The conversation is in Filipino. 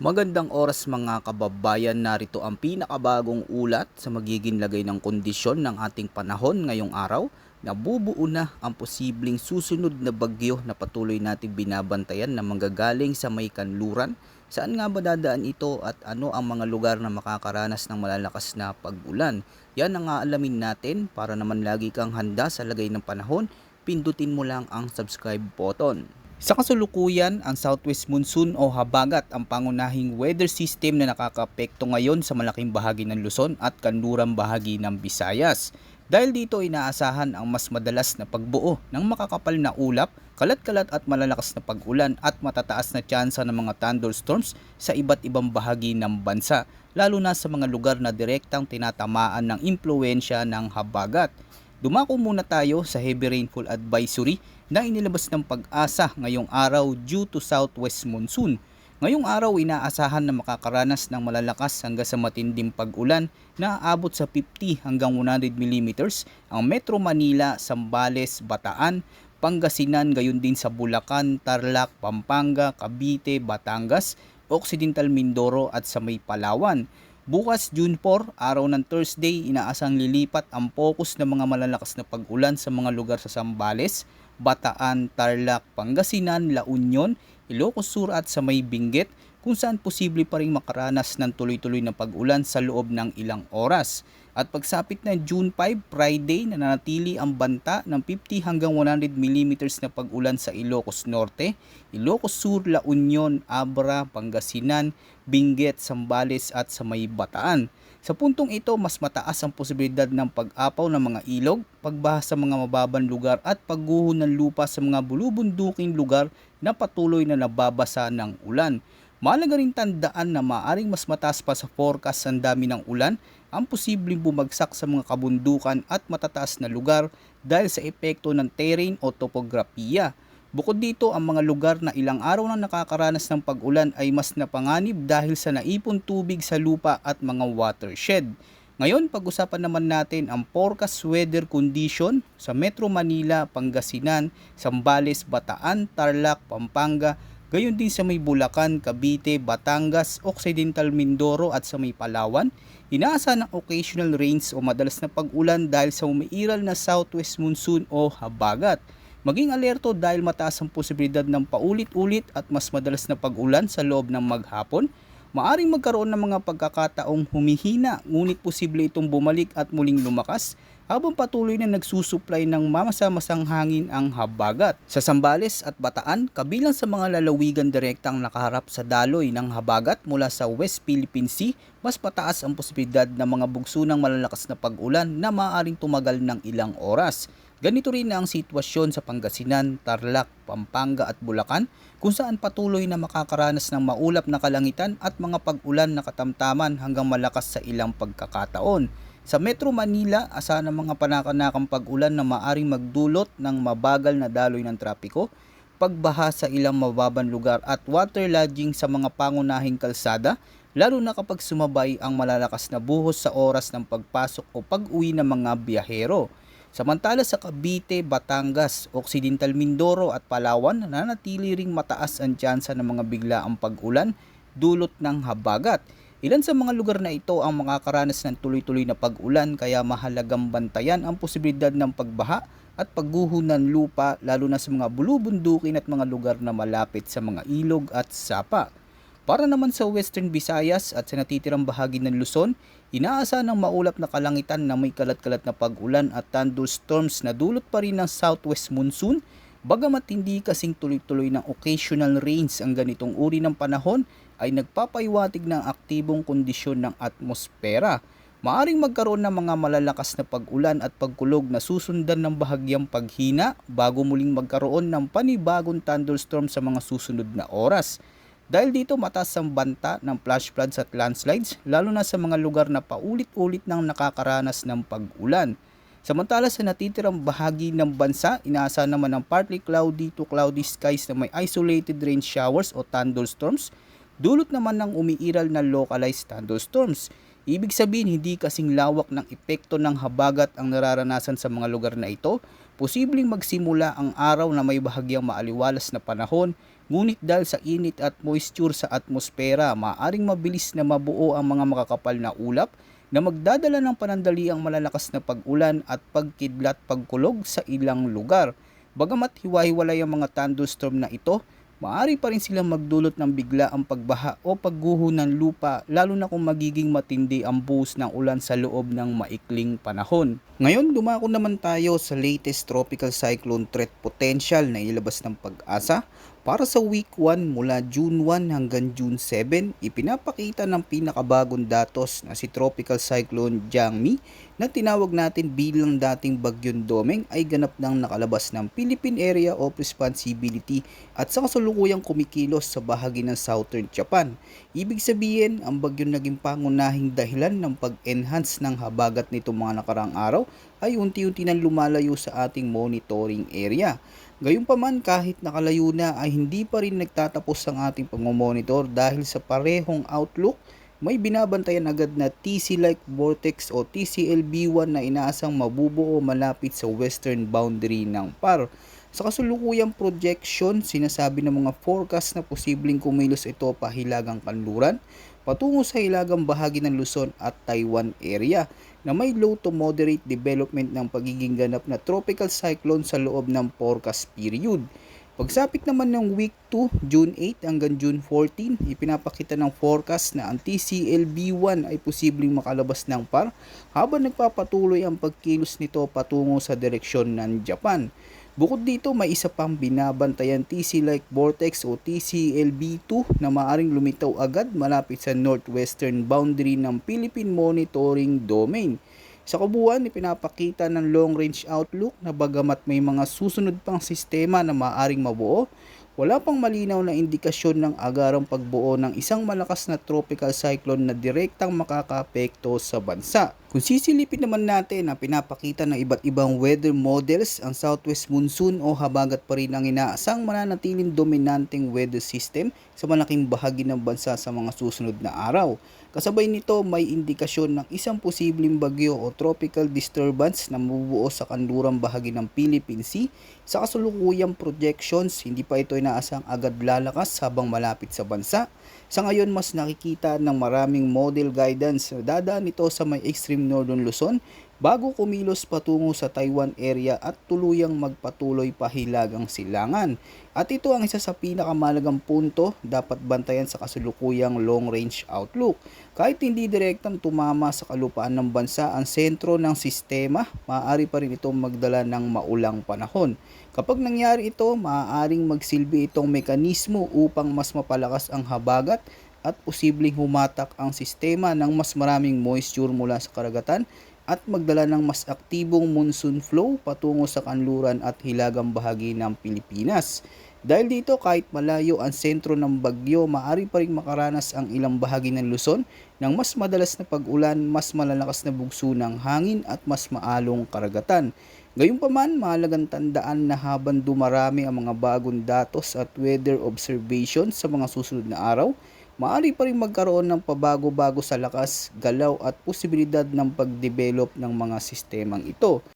Magandang oras mga kababayan, narito ang pinakabagong ulat sa magiging lagay ng kondisyon ng ating panahon ngayong araw. Nabubuo na ang posibleng susunod na bagyo na patuloy nating binabantayan na manggagaling sa may kanluran. Saan nga ba dadaan ito at ano ang mga lugar na makakaranas ng malalakas na pag-ulan? Yan ang aalamin natin. Para naman lagi kang handa sa lagay ng panahon, pindutin mo lang ang subscribe button. Sa kasalukuyan, ang southwest monsoon o habagat ang pangunahing weather system na nakakapekto ngayon sa malaking bahagi ng Luzon at kanlurang bahagi ng Visayas. Dahil dito inaasahan ang mas madalas na pagbuo ng makakapal na ulap, kalat-kalat at malalakas na pag-ulan at matataas na tsansa ng mga thunderstorms sa iba't ibang bahagi ng bansa, lalo na sa mga lugar na direktang tinatamaan ng impluensya ng habagat. Dumako muna tayo sa heavy rainfall advisory na inilabas ng Pag-asa ngayong araw due to southwest monsoon. Ngayong araw inaasahan na makakaranas ng malalakas hanggang sa matinding pag-ulan na aabot sa 50 hanggang 100 mm ang Metro Manila, Zambales, Bataan, Pangasinan, gayon din sa Bulacan, Tarlac, Pampanga, Cavite, Batangas, Occidental Mindoro at sa may Palawan. Bukas June 4, araw ng Thursday, inaasang lilipat ang focus ng mga malalakas na pag-ulan sa mga lugar sa Zambales, Bataan, Tarlac, Pangasinan, La Union, Ilocos Sur at sa may Benguet, kung saan posible pa rin makaranas ng tuloy-tuloy na pag-ulan sa loob ng ilang oras. At pagsapit ng June 5, Friday, nananatili ang banta ng 50 hanggang 100 mm na pag-ulan sa Ilocos Norte, Ilocos Sur, La Union, Abra, Pangasinan, Benguet, Zambales at sa may Bataan. Sa puntong ito, mas mataas ang posibilidad ng pag-apaw ng mga ilog, pagbaha sa mga mababang lugar at pagguho ng lupa sa mga bulubunduking lugar na patuloy na nababasa ng ulan. Mahalaga rin tandaan na maaaring mas mataas pa sa forecast ang dami ng ulan ang posibleng bumagsak sa mga kabundukan at matataas na lugar dahil sa epekto ng terrain o topografiya. Bukod dito, ang mga lugar na ilang araw na nakakaranas ng pag-ulan ay mas napanganib dahil sa naipon tubig sa lupa at mga watershed. Ngayon, pag-usapan naman natin ang forecast weather condition sa Metro Manila, Pangasinan, Zambales, Bataan, Tarlac, Pampanga, gayon din sa may Bulacan, Cavite, Batangas, Occidental Mindoro at sa may Palawan. Inaasahan ng occasional rains o madalas na pag-ulan dahil sa umiiral na southwest monsoon o habagat. Maging alerto dahil mataas ang posibilidad ng paulit-ulit at mas madalas na pag-ulan sa loob ng maghapon. Maaring magkaroon ng mga pagkakataong humihina, ngunit posible itong bumalik at muling lumakas habang patuloy na nagsusupply ng mamasa-masang hangin ang habagat. Sa Zambales at Bataan, kabilang sa mga lalawigan direktang nakaharap sa daloy ng habagat mula sa West Philippine Sea, mas pataas ang posibilidad ng mga bugso ng malalakas na pag-ulan na maaaring tumagal ng ilang oras. Ganito rin na ang sitwasyon sa Pangasinan, Tarlac, Pampanga at Bulacan, kung saan patuloy na makakaranas ng maulap na kalangitan at mga pag-ulan na katamtaman hanggang malakas sa ilang pagkakataon. Sa Metro Manila, asahan ang mga panakanakang pag-ulan na maaring magdulot ng mabagal na daloy ng trapiko, pagbaha sa ilang mababang lugar at waterlogging sa mga pangunahing kalsada, lalo na kapag sumabay ang malalakas na buhos sa oras ng pagpasok o pag-uwi ng mga biyahero. Samantala sa Cavite, Batangas, Occidental Mindoro at Palawan, nananatili ring mataas ang tsansa ng mga biglaang pag-ulan dulot ng habagat. Ilan sa mga lugar na ito ang makakaranas ng tuloy-tuloy na pag-ulan kaya mahalagang bantayan ang posibilidad ng pagbaha at pagguho ng lupa lalo na sa mga bulubundukin at mga lugar na malapit sa mga ilog at sapa. Para naman sa Western Visayas at sa natitirang bahagi ng Luzon, inaasahan ng maulap na kalangitan na may kalat-kalat na pag-ulan at thunderstorms na dulot pa rin ng southwest monsoon. Bagamat hindi kasing tuloy-tuloy ng occasional rains ang ganitong uri ng panahon, ay nagpapaiwatig ng aktibong kondisyon ng atmosfera. Maaring magkaroon ng mga malalakas na pag-ulan at pagkulog na susundan ng bahagyang paghina bago muling magkaroon ng panibagong thunderstorm sa mga susunod na oras. Dahil dito mataas ang banta ng flash floods at landslides lalo na sa mga lugar na paulit-ulit nang nakakaranas ng pag-ulan. Samantala sa natitirang bahagi ng bansa, inaasahan naman ng partly cloudy to cloudy skies na may isolated rain showers o thunderstorms, dulot naman ng umiiral na localized thunderstorms. Ibig sabihin hindi kasing lawak ng epekto ng habagat ang nararanasan sa mga lugar na ito, Posibleng magsimula ang araw na may bahagyang maaliwalas na panahon, ngunit dahil sa init at moisture sa atmosfera, maaaring mabilis na mabuo ang mga makakapal na ulap na magdadala ng panandaliang malalakas na pag-ulan at pagkidlat pagkulog sa ilang lugar. Bagamat hiwa-hiwalay ang mga thunderstorm na ito, maaari pa rin silang magdulot ng bigla ang pagbaha o pagguho ng lupa, lalo na kung magiging matindi ang buhos ng ulan sa loob ng maikling panahon. Ngayon, dumako naman tayo sa latest tropical cyclone threat potential na ilabas ng Pag-asa. Para sa week 1 mula June 1 hanggang June 7, ipinapakita ng pinakabagong datos na si Tropical Cyclone Jangmi na tinawag natin bilang dating Bagyong Domeng ay ganap nang nakalabas ng Philippine Area of Responsibility at sa kasalukuyang kumikilos sa bahagi ng Southern Japan. Ibig sabihin, ang bagyong naging pangunahing dahilan ng pag-enhance ng habagat nitong mga nakaraang araw ay unti-unti nang lumalayo sa ating monitoring area. Gayunpaman, kahit nakalayo na ay hindi pa rin nagtatapos ang ating pagmomonitor dahil sa parehong outlook, may binabantayan agad na TC-like vortex o TCLB1 na inaasang mabubuo malapit sa western boundary ng PAR. Sa kasulukuyang projection, sinasabi ng mga forecast na posibleng kumilos ito pahilagang kanluran patungo sa hilagang bahagi ng Luzon at Taiwan area na may low to moderate development ng pagiging ganap na tropical cyclone sa loob ng forecast period. Pagsapit naman ng week 2, June 8 hanggang June 14, ipinapakita ng forecast na ang TCLB1 ay posibleng makalabas ng PAR habang nagpapatuloy ang pagkilos nito patungo sa direksyon ng Japan. Bukod dito, may isa pang binabantayan TC-like vortex o TCLB2 na maaring lumitaw agad malapit sa northwestern boundary ng Philippine Monitoring Domain. Sa kabuuan, ipinapakita ng long-range outlook na bagamat may mga susunod pang sistema na maaring mabuo, wala pang malinaw na indikasyon ng agarang pagbuo ng isang malakas na tropical cyclone na direktang makakaapekto sa bansa. Kung sisilipin naman natin ang pinapakita ng iba't ibang weather models, ang southwest monsoon o habagat pa rin ang inaasang mananatiling dominanteng weather system sa malaking bahagi ng bansa sa mga susunod na araw. Kasabay nito, may indikasyon ng isang posibleng bagyo o tropical disturbance na mabubuo sa kanlurang bahagi ng Philippine Sea. Sa kasulukuyang projections, hindi pa ito inaasang agad lalakas habang malapit sa bansa. Sa ngayon, mas nakikita ng maraming model guidance na dadaan ito sa may extreme northern Luzon bago kumilos patungo sa Taiwan area at tuluyang magpatuloy pahilagang silangan. At ito ang isa sa pinakamalagang punto dapat bantayan sa kasulukuyang long-range outlook. Kahit hindi direktang tumama sa kalupaan ng bansa ang sentro ng sistema, maaari pa rin itong magdala ng maulang panahon. Kapag nangyari ito, maaaring magsilbi itong mekanismo upang mas mapalakas ang habagat at posibleng humatak ang sistema ng mas maraming moisture mula sa karagatan at magdala ng mas aktibong monsoon flow patungo sa kanluran at hilagang bahagi ng Pilipinas. Dahil dito, kahit malayo ang sentro ng bagyo, maaari pa rin makaranas ang ilang bahagi ng Luzon ng mas madalas na pag-ulan, mas malalakas na bugso ng hangin at mas maalong karagatan. Gayunpaman, mahalagang tandaan na habang dumarami ang mga bagong datos at weather observations sa mga susunod na araw, maaari pa rin magkaroon ng pabago-bago sa lakas, galaw at posibilidad ng pag-develop ng mga sistemang ito.